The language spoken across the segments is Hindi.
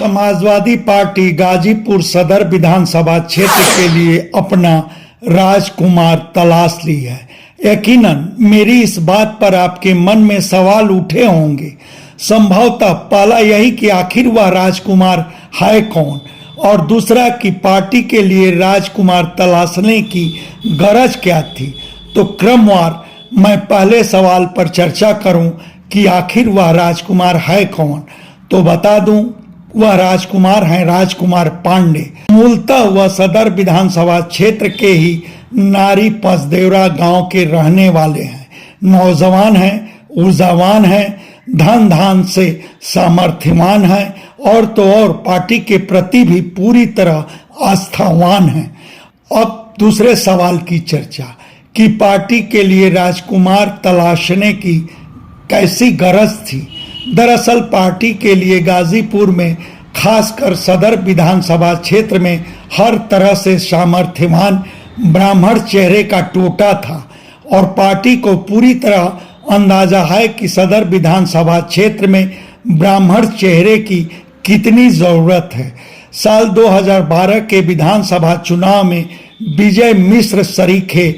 समाजवादी पार्टी गाजीपुर सदर विधानसभा क्षेत्र के लिए अपना राजकुमार तलाश ली है। यकीनन मेरी इस बात पर आपके मन में सवाल उठे होंगे। संभवतः पहला यही कि आखिर वह राजकुमार है कौन, और दूसरा कि पार्टी के लिए राजकुमार तलाशने की गरज क्या थी। तो क्रमवार मैं पहले सवाल पर चर्चा करूं कि आखिर वह राजकुमार है कौन, तो बता दूं वह राजकुमार हैं राजकुमार पांडे। मूलतः वह सदर विधानसभा क्षेत्र के ही नारी पसदेवरा गांव के रहने वाले हैं। नौजवान हैं, ऊर्जावान हैं, धन धान से सामर्थ्यवान हैं और तो और पार्टी के प्रति भी पूरी तरह आस्थावान हैं। अब दूसरे सवाल की चर्चा कि पार्टी के लिए राजकुमार तलाशने की कैसी गरज थी। दरअसल पार्टी के लिए गाजीपुर में खासकर सदर विधानसभा क्षेत्र में हर तरह से सामर्थ्यवान ब्राह्मण चेहरे का टोटा था और पार्टी को पूरी तरह अंदाजा है कि सदर विधानसभा क्षेत्र में ब्राह्मण चेहरे की कितनी जरूरत है। साल 2012 के विधानसभा चुनाव में विजय मिश्र सरीखे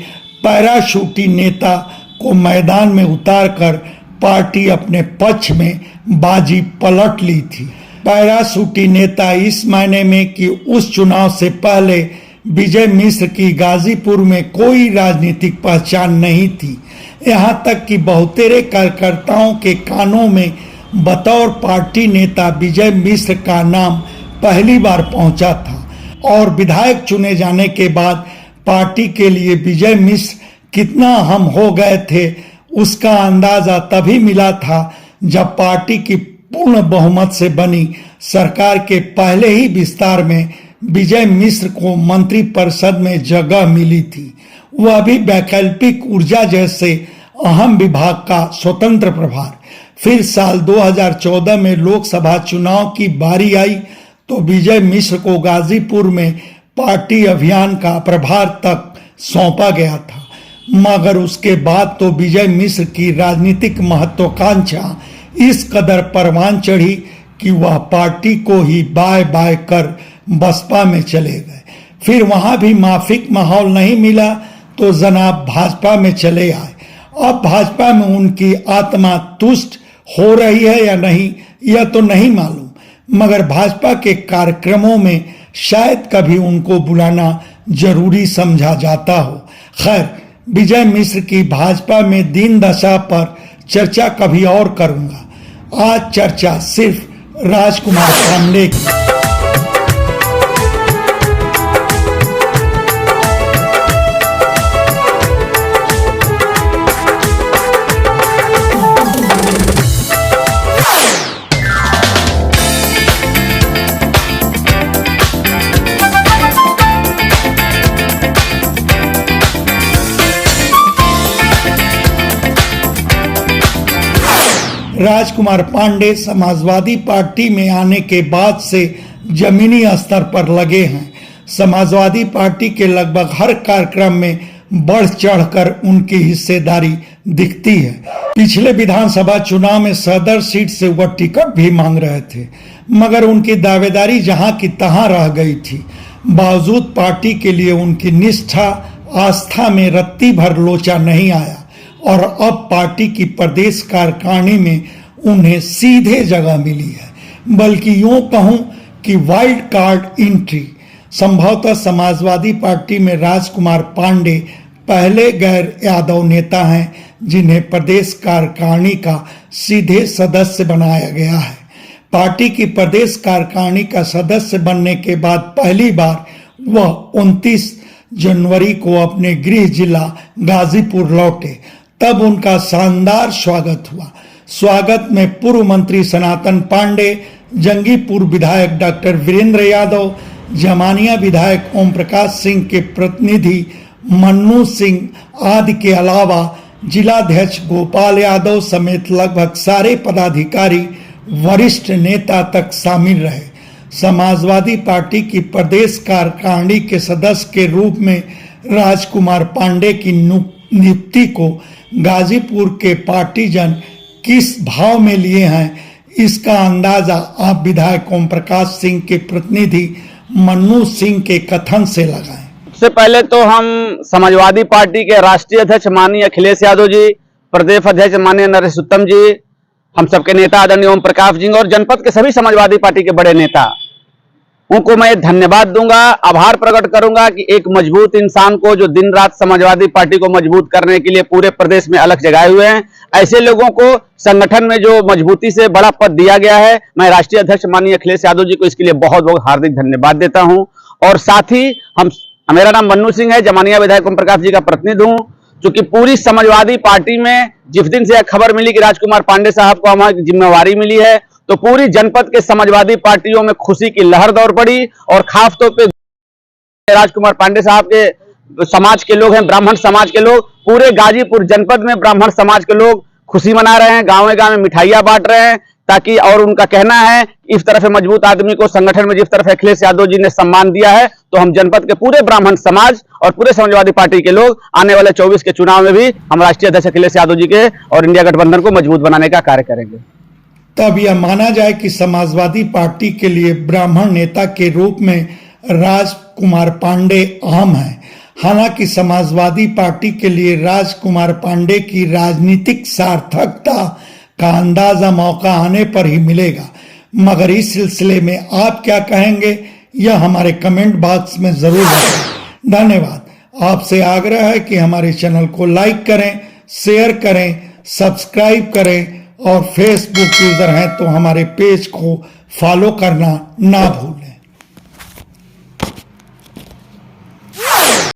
पैराशूटी नेता को मैदान में उतारकर पार्टी अपने पक्ष में बाजी पलट ली थी। पैराशूटी नेता इस मायने में कि उस चुनाव से पहले विजय मिश्र की गाजीपुर में कोई राजनीतिक पहचान नहीं थी। यहां तक कि बहुतेरे कार्यकर्ताओं के कानों में बतौर पार्टी नेता विजय मिश्र का नाम पहली बार पहुंचा था और विधायक चुने जाने के बाद पार्टी के लिए विजय मिश्र कितना अहम हो गए थे उसका अंदाजा तभी मिला था जब पार्टी की पूर्ण बहुमत से बनी सरकार के पहले ही विस्तार में विजय मिश्र को मंत्रिपरिषद में जगह मिली थी। वह भी वैकल्पिक ऊर्जा जैसे अहम विभाग का स्वतंत्र प्रभार। फिर साल 2014 में लोकसभा चुनाव की बारी आई तो विजय मिश्र को गाजीपुर में पार्टी अभियान का प्रभार तक सौंपा गया था। मगर उसके बाद तो विजय मिश्र की राजनीतिक महत्वाकांक्षा इस कदर परवान चढ़ी कि वह पार्टी को ही बाय बाय कर बसपा में चले गए। फिर वहां भी माफिक माहौल नहीं मिला तो जनाब भाजपा में चले आए। अब भाजपा में उनकी आत्मा तुष्ट हो रही है या नहीं यह तो नहीं मालूम, मगर भाजपा के कार्यक्रमों में शायद कभी उनको बुलाना जरूरी समझा जाता हो। खैर, विजय मिश्र की भाजपा में दीन दशा पर चर्चा कभी और करूंगा। आज चर्चा सिर्फ राजकुमार पांडे की। राजकुमार पांडे समाजवादी पार्टी में आने के बाद से जमीनी स्तर पर लगे हैं। समाजवादी पार्टी के लगभग हर कार्यक्रम में बढ़ चढ़कर उनकी हिस्सेदारी दिखती है। पिछले विधानसभा चुनाव में सदर सीट से वह टिकट भी मांग रहे थे, मगर उनकी दावेदारी जहां की तहां रह गई थी। बावजूद पार्टी के लिए उनकी निष्ठा आस्था में रत्ती भर लोचा नहीं आया और अब पार्टी की प्रदेश कार्यकारिणी में उन्हें सीधे जगह मिली है, बल्कि यूं कहूं कि वाइल्ड कार्ड एंट्री। संभवतः समाजवादी पार्टी में राजकुमार पांडे पहले गैर यादव नेता हैं जिन्हें प्रदेश कार्यकारिणी का सीधे सदस्य बनाया गया है। पार्टी की प्रदेश कार्यकारिणी का सदस्य बनने के बाद पहली बार वह 29 जनवरी को अपने गृह जिला गाजीपुर लौटे। तब उनका शानदार स्वागत हुआ। स्वागत में पूर्व मंत्री सनातन पांडे, जंगीपुर विधायक डॉक्टर वीरेंद्र यादव, जमानिया विधायक ओम प्रकाश सिंह के प्रतिनिधि मन्नू सिंह आदि के अलावा जिलाध्यक्ष गोपाल यादव समेत लगभग सारे पदाधिकारी, वरिष्ठ नेता तक शामिल रहे। समाजवादी पार्टी की प्रदेश कार्यकारिणी के सदस्य के रूप में राजकुमार पांडे की नियुक्ति को गाजीपुर के पार्टीजन किस भाव में लिए हैं इसका अंदाजा आप विधायक ओम प्रकाश सिंह के प्रतिनिधि मन्नू सिंह के कथन से लगाएं। सबसे पहले तो हम समाजवादी पार्टी के राष्ट्रीय अध्यक्ष माननीय अखिलेश यादव जी, प्रदेश अध्यक्ष माननीय नरेश उत्तम जी, हम सबके नेता आदरणीय ओम प्रकाश जी और जनपद के सभी समाजवादी पार्टी के बड़े नेता, उनको मैं धन्यवाद दूंगा, आभार प्रकट करूंगा कि एक मजबूत इंसान को जो दिन रात समाजवादी पार्टी को मजबूत करने के लिए पूरे प्रदेश में अलग जगाए हुए हैं, ऐसे लोगों को संगठन में जो मजबूती से बड़ा पद दिया गया है, मैं राष्ट्रीय अध्यक्ष माननीय अखिलेश यादव जी को इसके लिए बहुत बहुत हार्दिक धन्यवाद देता हूं। और साथ ही मेरा नाम मन्नू सिंह है, जमानिया विधायक ओम प्रकाश जी का प्रतिनिधि हूं। चूंकि पूरी समाजवादी पार्टी में जिस दिन से खबर मिली कि राजकुमार पांडे साहब को हमारी जिम्मेवारी मिली है, तो पूरी जनपद के समाजवादी पार्टियों में खुशी की लहर दौड़ पड़ी और खास तौर पे राजकुमार पांडे साहब के समाज के लोग हैं, ब्राह्मण समाज के लोग, पूरे गाजीपुर जनपद में ब्राह्मण समाज के लोग खुशी मना रहे हैं, गांव गांव में मिठाइयां बांट रहे हैं, ताकि और उनका कहना है इस तरह से मजबूत आदमी को संगठन में जिस तरह से अखिलेश यादव जी ने सम्मान दिया है, तो हम जनपद के पूरे ब्राह्मण समाज और पूरे समाजवादी पार्टी के लोग आने वाले 24 के चुनाव में भी हम राष्ट्रीय अध्यक्ष अखिलेश यादव जी के और इंडिया गठबंधन को मजबूत बनाने का कार्य करेंगे। तब यह माना जाए कि समाजवादी पार्टी के लिए ब्राह्मण नेता के रूप में राजकुमार पांडे अहम है। हालांकि समाजवादी पार्टी के लिए राजकुमार पांडे की राजनीतिक सार्थकता का अंदाजा मौका आने पर ही मिलेगा, मगर इस सिलसिले में आप क्या कहेंगे यह हमारे कमेंट बॉक्स में जरूर बताएं। धन्यवाद। आपसे आग्रह है कि हमारे चैनल को लाइक करें, शेयर करें, सब्सक्राइब करें और फेसबुक यूजर हैं तो हमारे पेज को फॉलो करना ना भूलें।